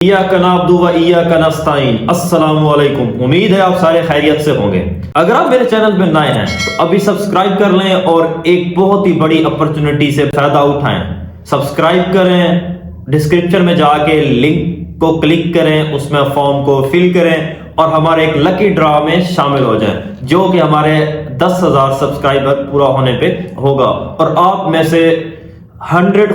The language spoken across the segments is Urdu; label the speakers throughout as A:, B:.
A: ایاک نعبد و ایاک نستعین۔ السلام علیکم، امید ہے آپ سارے خیریت سے ہوں گے۔ اگر آپ میرے چینل پہ نئے ہیں تو ابھی سبسکرائب کر لیں اور ایک بہت ہی بڑی اپرچونٹی سے فائدہ اٹھائیں۔ سبسکرائب کریں، ڈسکرپشن میں جا کے لنک کو کلک کریں، اس میں فارم کو فل کریں اور ہمارے ایک لکی ڈرا میں شامل ہو جائیں، جو کہ ہمارے 10,000 سبسکرائبر پورا ہونے پہ ہوگا، اور آپ میں سے 100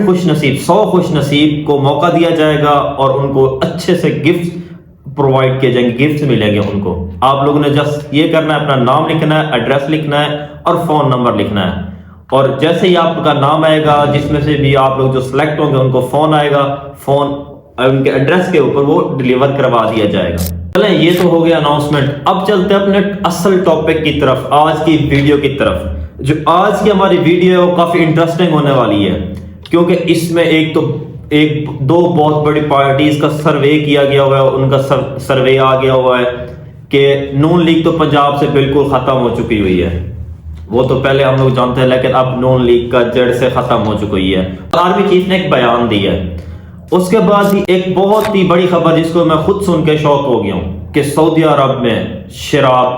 A: خوش نصیب کو موقع دیا جائے گا اور ان کو اچھے سے گفٹ پرووائڈ کیے جائیں گے، گفٹ ملیں گے ان کو۔ آپ لوگوں نے جسٹ یہ کرنا ہے، اپنا نام لکھنا ہے، ایڈریس لکھنا ہے اور فون نمبر لکھنا ہے، اور جیسے ہی آپ کا نام آئے گا، جس میں سے بھی آپ لوگ جو سلیکٹ ہوں گے ان کو فون آئے گا، فون ان کے ایڈریس کے اوپر وہ ڈیلیور کروا دیا جائے گا۔ چلیں، یہ تو ہو گیا اناؤنسمنٹ۔ اب چلتے ہیں اپنے اصل ٹاپک کی طرف، آج کی ویڈیو کی طرف۔ جو آج کی ہماری ویڈیو ہے وہ کافی انٹرسٹنگ ہونے والی ہے، کیونکہ اس میں دو بہت بڑی پارٹیز کا سروے کیا گیا ہوا ہے، ان کا سروے آ گیا ہوا ہے کہ نون لیگ تو پنجاب سے بالکل ختم ہو چکی ہوئی ہے۔ وہ تو پہلے ہم لوگ جانتے ہیں، لیکن اب نون لیگ کا جڑ سے ختم ہو چکی ہے۔ آرمی چیف نے ایک بیان دیا ہے۔ اس کے بعد ہی ایک بہت ہی بڑی خبر جس کو میں خود سن کے شوق ہو گیا ہوں کہ سعودی عرب میں شراب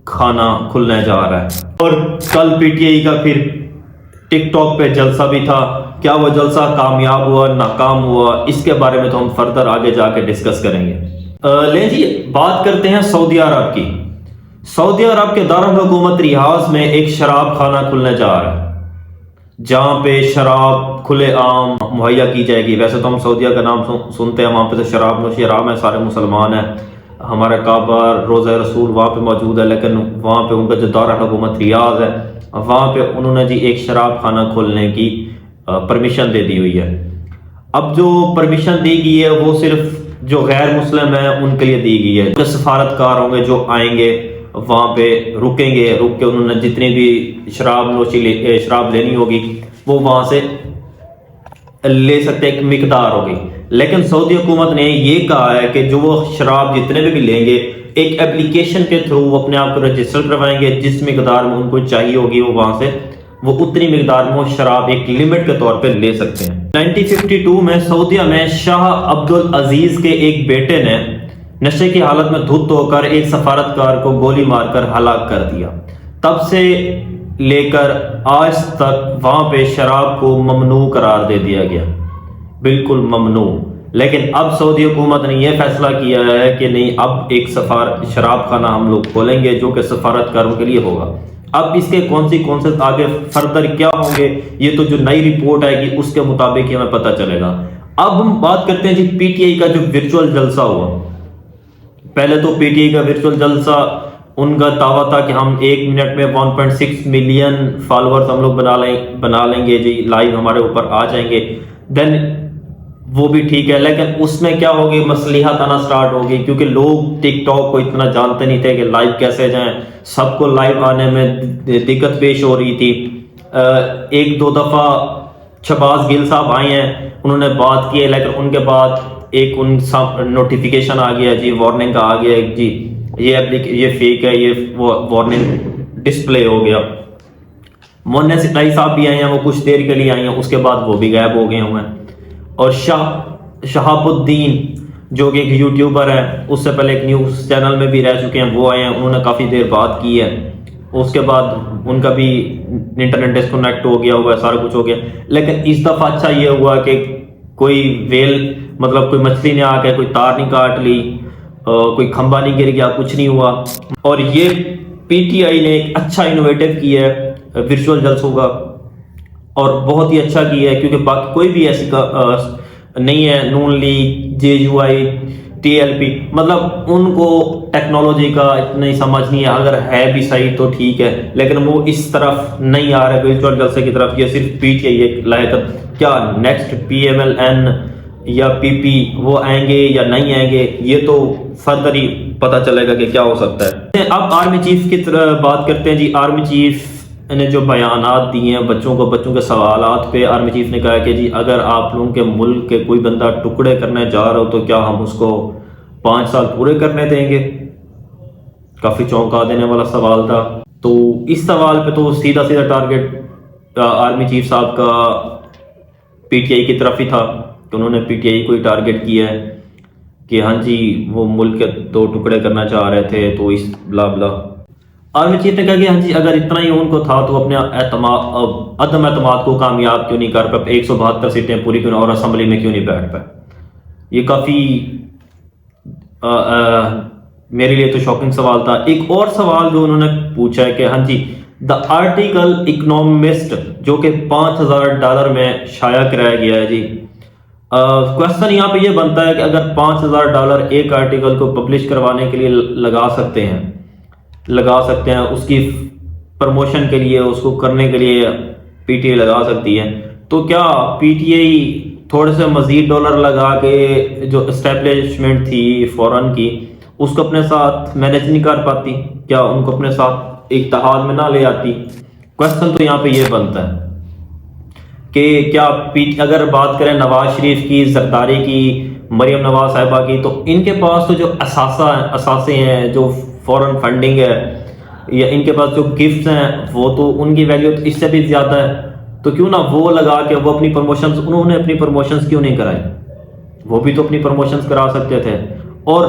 A: خانہ کھلنے جا رہا ہے، اور کل پی ٹی آئی کا پھر ٹک ٹاک پہ جلسہ بھی تھا۔ کیا وہ جلسہ کامیاب ہوا، ناکام ہوا، اس کے بارے میں تو ہم فردر آگے جا کے ڈسکس کریں گے۔ لیں جی، بات کرتے ہیں سعودی عرب کی۔ سعودی عرب کے دارالحکومت ریاض میں ایک شراب خانہ کھلنے جا رہا ہے، جہاں پہ شراب کھلے عام مہیا کی جائے گی۔ ویسے تو ہم سعودیہ کا نام سنتے ہیں، وہاں پہ تو شراب نوشی حرام ہے، سارے مسلمان ہیں، ہمارا کعبہ روضہ رسول وہاں پہ موجود ہے، لیکن وہاں پہ ان کا جو دارالحکومت ریاض ہے، وہاں پہ انہوں نے جی ایک شراب خانہ کھولنے کی پرمیشن دے دی ہوئی ہے۔ اب جو پرمیشن دی گئی ہے وہ صرف جو غیر مسلم ہیں ان کے لیے دی گئی ہے۔ جو سفارتکار ہوں گے جو آئیں گے وہاں پہ رکیں گے، رک کے انہوں نے جتنی بھی شراب لینی ہوگی وہ وہاں سے لے سکتے، ایک مقدار ہوگی۔ لیکن سعودی حکومت نے یہ کہا ہے کہ جو وہ شراب جتنے بھی لیں گے، ایک اپلیکیشن کے تھرو اپنے آپ کو رجسٹر کروائیں گے، جس مقدار میں ان کو چاہیے ہوگی وہ وہاں سے وہ اتنی مقدار میں وہ شراب ایک لیمٹ کے طور پہ لے سکتے ہیں۔ 1952 میں سعودیہ میں شاہ عبد العزیز کے ایک بیٹے نے نشے کی حالت میں دھت ہو کر ایک سفارتکار کو گولی مار کر ہلاک کر دیا۔ تب سے لے کر آج تک وہاں پہ شراب کو ممنوع قرار دے دیا گیا، بالکل ممنوع۔ لیکن اب سعودی حکومت نے یہ فیصلہ کیا ہے کہ نہیں، اب ایک شراب خانہ ہم لوگ کھولیں گے جو کہ سفارتکاروں کے لیے ہوگا۔ اب اس کے کون سی آگے فردر کیا ہوں گے، یہ تو جو نئی رپورٹ آئے گی اس کے مطابق ہی ہمیں پتہ چلے گا۔ اب ہم بات کرتے ہیں جی پی ٹی آئی کا جو ورچوئل جلسہ ہوا۔ پہلے تو پی ٹی آئی کا ورچوئل جلسہ ان کا دعویٰ تھا کہ ہم 1 منٹ میں 1.6 ملین فالورز ہم لوگ بنا لیں گے جی، لائیو ہمارے اوپر آ جائیں گے، دین وہ بھی ٹھیک ہے۔ لیکن اس میں کیا ہوگی، مصلیحت آنا سٹارٹ ہوگی، کیونکہ لوگ ٹک ٹاک کو اتنا جانتے نہیں تھے کہ لائیو کیسے جائیں، سب کو لائیو آنے میں دقت پیش ہو رہی تھی۔ 1-2 دفعہ شہباز گل صاحب آئے ہیں، انہوں نے بات کی ہے، لیکن ان کے بعد ایک نوٹیفیکیشن آ گیا جی، وارننگ کا آ گیا جی، یہ فیک ہے، یہ وارننگ ڈسپلے ہو گیا۔ مونا ستائی صاحب بھی آئے ہیں، وہ کچھ دیر کے لیے آئے ہیں، اس کے بعد وہ بھی غائب ہو گئے ہوئے ہیں۔ اور شہاب الدین جو کہ ایک یوٹیوبر ہے، اس سے پہلے ایک نیوز چینل میں بھی رہ چکے ہیں، وہ آئے ہیں، انہوں نے کافی دیر بات کی ہے، اس کے بعد ان کا بھی انٹرنیٹ ڈسکنیکٹ ہو گیا ہوا ہے، سارا کچھ ہو گیا۔ لیکن اس دفعہ اچھا یہ ہوا کہ کوئی کوئی مچھلی نے آ کے کوئی تار نہیں کاٹ لی، کوئی کھمبا نہیں گر گیا، کچھ نہیں ہوا۔ اور یہ پی ٹی آئی نے ایک اچھا انوویٹو کیا ہے ورچوئل جلسوں کا، اور بہت ہی اچھا کیا ہے، کیونکہ باقی کوئی بھی ایسی نہیں ہے، Noon League, J U I, T L P, مطلب ان کو ٹیکنالوجی کا اتنی سمجھ نہیں ہے، اگر ہے بھی صحیح تو ٹھیک ہے، لیکن وہ اس طرف نہیں آ رہے ورچوئل جلسے کی طرف۔ یہ صرف پی ٹی آئی ایک لاحقت، کیا next P M L N یا پی پی وہ آئیں گے یا نہیں آئیں گے، یہ تو فردر ہی پتہ چلے گا کہ کیا ہو سکتا ہے۔ اب آرمی چیف کی طرف بات کرتے ہیں جی۔ آرمی چیف نے جو بیانات دیے ہیں بچوں کے سوالات پہ، آرمی چیف نے کہا کہ جی اگر آپ لوگوں کے ملک کے کوئی بندہ ٹکڑے کرنے جا رہا ہو تو کیا ہم اس کو 5 سال پورے کرنے دیں گے؟ کافی چونکا دینے والا سوال تھا۔ تو اس سوال پہ تو سیدھا ٹارگٹ آرمی چیف صاحب کا پی ٹی آئی کی طرف ہی تھا کہ انہوں نے پی ٹی آئی کو ہی ٹارگٹ کیا ہے کہ ہاں جی وہ ملک کے 2 ٹکڑے کرنا چاہ رہے تھے تو اس بلا بلا. عالمی چیف نے کہا کہ ہاں جی اگر اتنا ہی ان کو تھا تو اپنے عدم اعتماد کو کامیاب کیوں نہیں کر پائے, 172 سیٹیں پوری کیوں اور اسمبلی میں کیوں نہیں بیٹھ پائے. یہ کافی میرے لیے تو شاکنگ سوال تھا. ایک اور سوال جو انہوں نے پوچھا ہے کہ ہاں جی دا آرٹیکل اکنامسٹ جو کہ $5,000 میں شائع کرایا گیا ہے جی. کوشچن یہاں پہ یہ بنتا ہے کہ اگر $5,000 ایک آرٹیکل کو پبلش کروانے کے لیے لگا سکتے ہیں اس کی پروموشن کے لیے, اس کو کرنے کے لیے پی ٹی آئی لگا سکتی ہے, تو کیا پی ٹی آئی تھوڑے سے مزید ڈالر لگا کے جو اسٹیبلشمنٹ تھی فورن کی اس کو اپنے ساتھ مینیج نہیں کر پاتی؟ کیا ان کو اپنے ساتھ اتحاد میں نہ لے آتی؟ کوشچن تو یہاں پہ یہ بنتا ہے کہ کیا اگر بات کریں نواز شریف کی, زرداری کی, مریم نواز صاحبہ کی, تو ان کے پاس تو جو اثاثے ہیں, جو فورن فنڈنگ ہے, یا ان کے پاس جو گفٹس ہیں وہ تو ان کی ویلیو اس سے بھی زیادہ ہے. تو کیوں نہ وہ لگا کے وہ اپنی پروموشنز, انہوں نے اپنی پروموشنز کیوں نہیں کرائی؟ وہ بھی تو اپنی پروموشنز کرا سکتے تھے. اور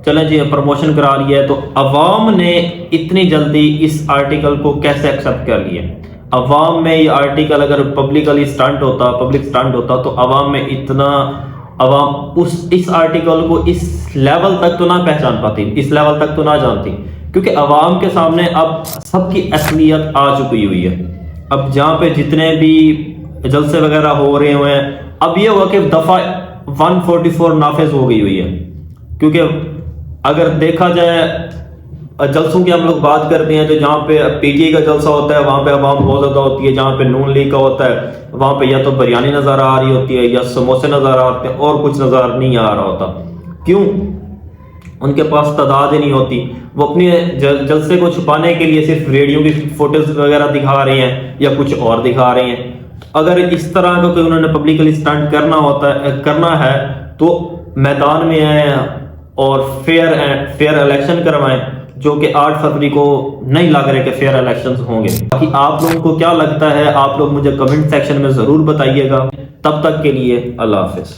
A: چلیں جی پروموشن کرا لیا ہے تو عوام نے اتنی جلدی اس آرٹیکل کو کیسے ایکسیپٹ کر لیا؟ عوام میں یہ آرٹیکل اگر پبلک سٹنٹ ہوتا تو عوام میں اتنا, عوام اس آرٹیکل کو اس لیول تک تو نہ پہچان پاتی, اس لیول تک تو نہ جانتی, کیونکہ عوام کے سامنے اب سب کی اصلیت آ چکی ہوئی ہے. اب جہاں پہ جتنے بھی جلسے وغیرہ ہو رہے ہوئے ہیں, اب یہ ہوا کہ دفعہ 144 نافذ ہو گئی ہوئی ہے. کیونکہ اگر دیکھا جائے جلسوں کی ہم لوگ بات کرتے ہیں تو جہاں پہ پی ٹی آئی کا جلسہ ہوتا ہے وہاں پہ عوام بہت زیادہ ہوتی ہے, جہاں پہ نون لیگ کا ہوتا ہے وہاں پہ یا تو بریانی نظر آ رہی ہوتی ہے یا سموسے نظر آ رہے ہیں اور کچھ نظر نہیں آ رہا ہوتا. کیوں؟ ان کے پاس تعداد ہی نہیں ہوتی. وہ اپنے جلسے کو چھپانے کے لیے صرف ریڈیو کی فوٹوز وغیرہ دکھا رہے ہیں یا کچھ اور دکھا رہے ہیں. اگر اس طرح کا کوئی انہوں نے پبلکلی سٹنٹ کرنا ہے تو میدان میں آئیں اور فیئر الیکشن کروائیں, جو کہ 8 فروری کو نہیں لگ رہے کہ فیئر الیکشنز ہوں گے. باقی آپ لوگوں کو کیا لگتا ہے آپ لوگ مجھے کمنٹ سیکشن میں ضرور بتائیے گا. تب تک کے لیے اللہ حافظ.